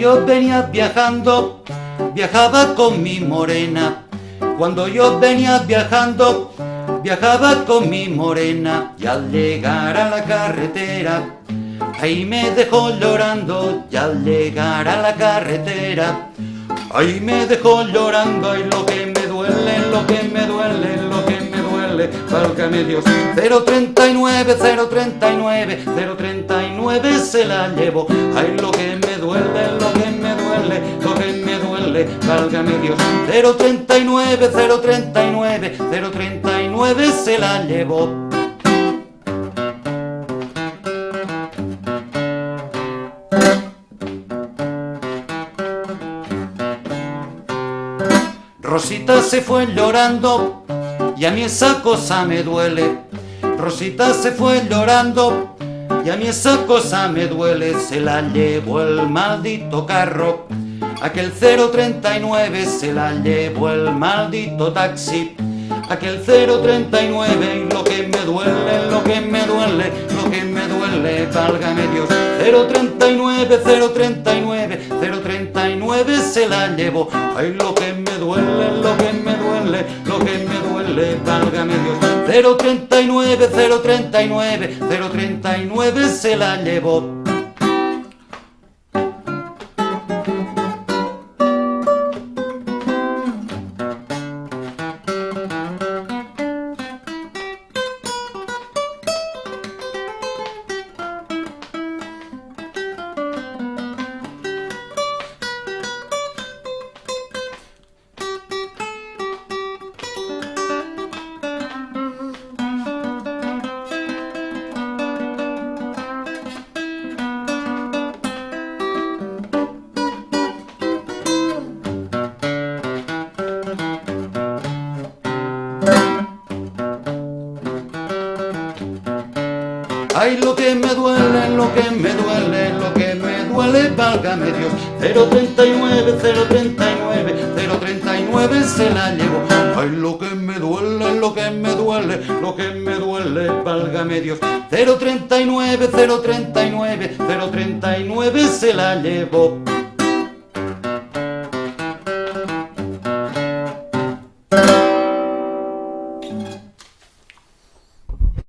yo venía viajando, viajaba con mi morena. Cuando yo venía viajando, viajaba con mi morena. Y al llegar a la carretera, ahí me dejó llorando. Y al llegar a la carretera, ahí me dejó llorando. Ay, lo que me duele, lo que me duele, lo que me duele, válgame Dios. 039, 039, 039 se la llevo. Ay, lo que me duele, lo que me duele, lo que me duele, válgame Dios. 039, 039, 039 se la llevo. Rosita se fue llorando y a mí esa cosa me duele. Rosita se fue llorando y a mí esa cosa me duele. Se la llevó el maldito carro, aquel 039 se la llevó el maldito taxi, aquel 039. Y lo que me duele, lo que me duele, lo que me duele, válgame Dios. 039, 039, 039 se la llevó. Ay, lo que me duele, lo que me duele, lo que me duele, válgame Dios. 039, 039, 039 se la llevó. Ay, lo que me duele, lo que me duele, lo que me duele, válgame Dios. 039, 039, 039 se la llevo. Ay, lo que me duele, lo que me duele, lo que me duele, válgame Dios. 039, 039, 039 se la llevo.